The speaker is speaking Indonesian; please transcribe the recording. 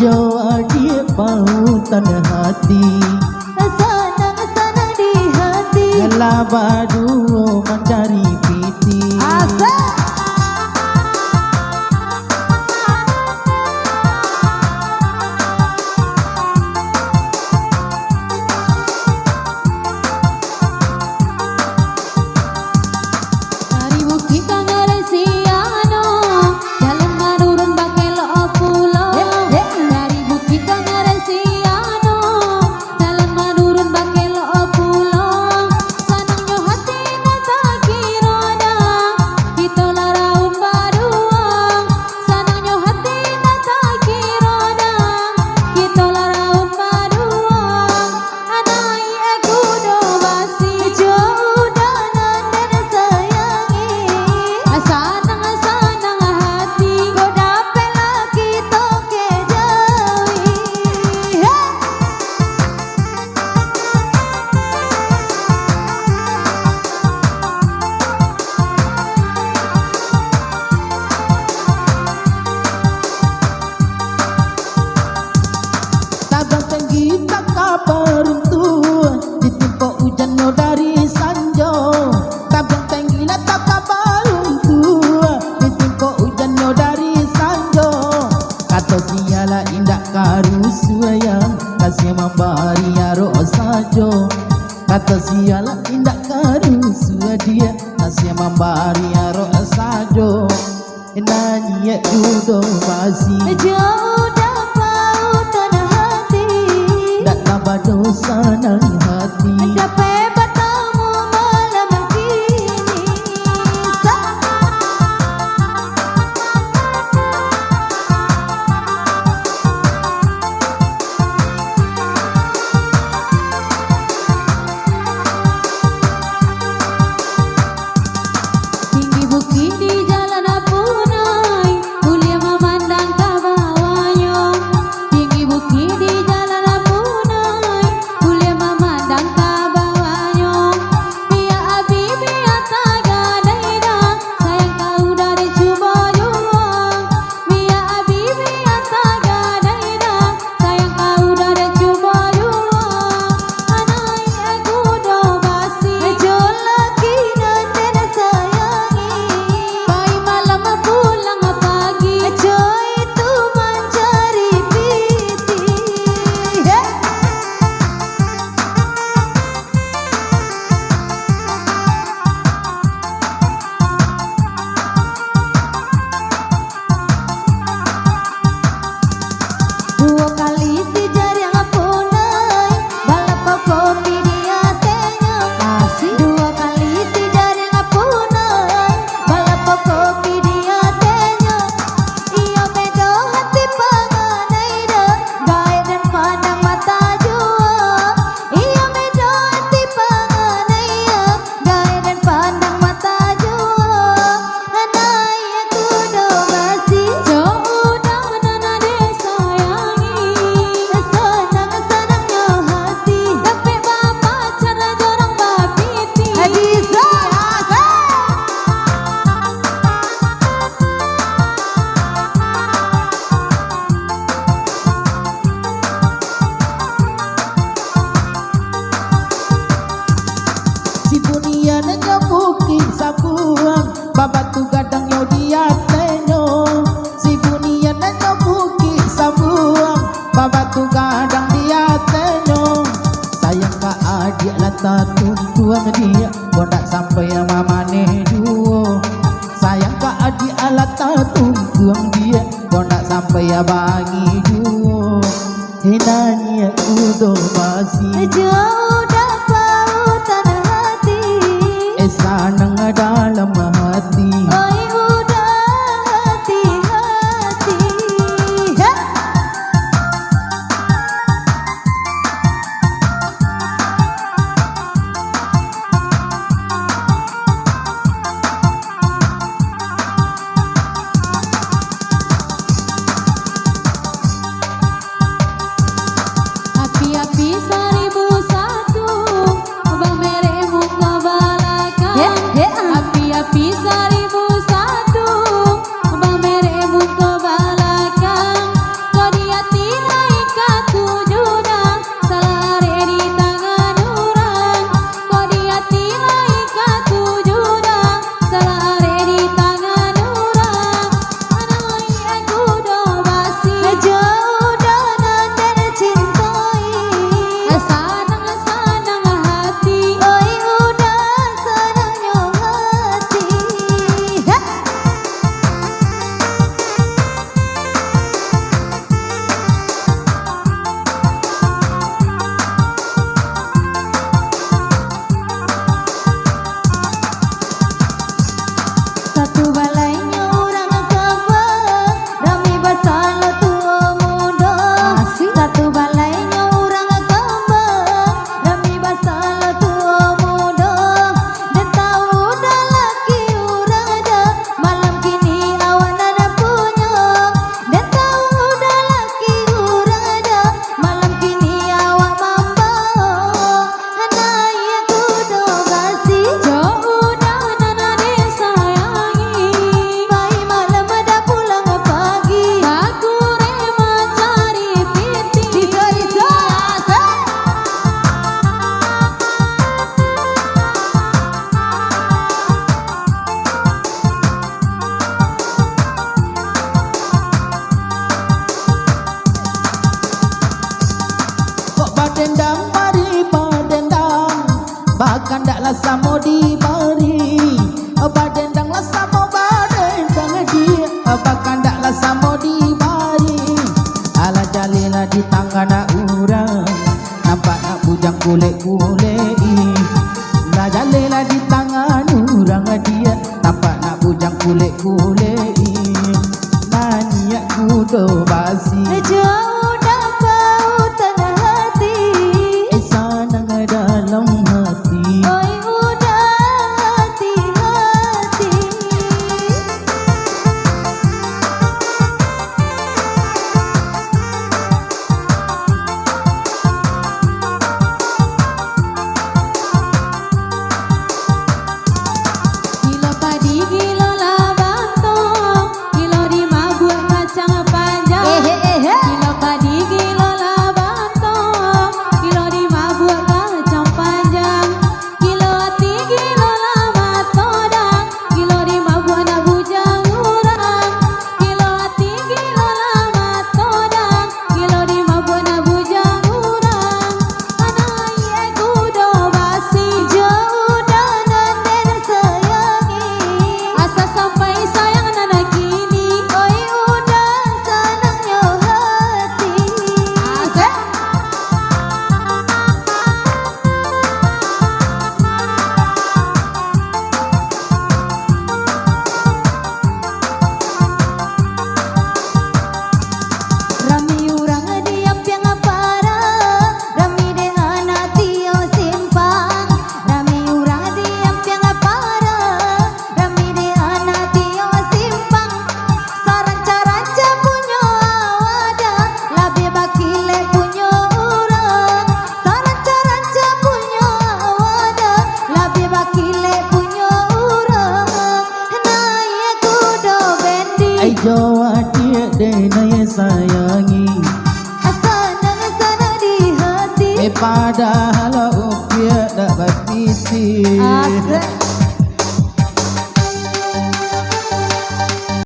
Jawa dia pautan hati, senang-senang di hati. Yalah badu mencari piti. Asal dari bukit Kangaresiano, jalan menurun Bakelo Pulo. Dari bukit Kangaresiano, jalan menurun Bakelo Pulo. Sanangnya hati nata kiroda, kita laraun baruang. Sanangnya hati nata kiroda, kita laraun baruang. Anai aku do basi, jodoh dan sayangi. Sanang-sanang hati, kau dapat lagi toke jawi. Tabang tinggi tak kabar untuk ditimpa hujan no dari sanjo. Tabang tinggi tak kabar untuk ditimpa hujan no dari sanjo. Kata siala indak karusuaya kasih membari aro sajo. Kata siala indak karusua dia kasih membari aro sajo. Nanya judo masih Jodoh pautan hati, tak tambah dosa dan hati. dapat bertemu malam kini. Tinggi bukit di jalan Apunai, mulia memandang ke bawahnya. Tinggi bukit di jalan Apunai, mulia memandang ke bawahnya. Biar abi biar tak gadaida, sayang kau dari cuba juang. Biar abi biar tak gadaida, sayang kau dari cuba juang. Anai aku do basi, jolaki dan sayangi. Pai malam pulang pagi, coy itu mencari piti. Dua kali si jari Apunai, balap kopi dia tenya. Dua kali si jari Apunai, balap kopi dia tenya. Iyo bedo hati panganai dah, gaya dan pandang mata jua. Iyo bedo hati panganai ya, gaya dan pandang mata jua. Anai aku do basi, jodoh nana de sayangi. Senang-senangnya hati, dapat bapak cara dorong bapiti. Hadiza si punia nanya bukit sabuang babatu gadang yo dia tenyo. Si punia nanya bukit sabuang babatu gadang dia tenyo. Sayang ka adik lata tuntuang dia kau tak sampai mama ne duo. Sayang ka adik lata tuntuang dia kau tak sampai bangi duo. Hinanya udo masih jodoh pautan hati, sanang dalam hati. oi udah hati-hati. lah samo di bari badendang lah samo badendang di bakandak lah samo di bari ala jalila di tangan urang nampak nak bujang kulit-kulit lah jalila di tangan urang dia nampak nak bujang kulit-kulit nanya kudo basi Jauh dah bau tengah hati, sanang dalam hati oi udah hati-hati. Kilo padi, kilo labantong, kilo di mabuk kacang panjang. Kilo padi, kilo labantong, kilo di mabuk kacang panjang. Kilo hati, kilo lamat todang, kilo di mabuk na bujang urang. Kilo hati, kilo lamat todang, kilo di mabuk na bujang urang. Anai kudo basi jauh dan nanden sayangi. Asa sampai sayang nana kini, oi udah senangnya hati. Asik. Rami urang diam piang para, rami de anak tio simpang. Rami urang diam piang para, rami de anak tio simpang. Saranca-ranca punyo awada, labi bakile punyo urang. Saranca-ranca punyo awada, labi bakile punyo urang. Naya kudo bendi. ai jawa dia denai sayangi Sana di hati. padahal dia dak berpisi Asik.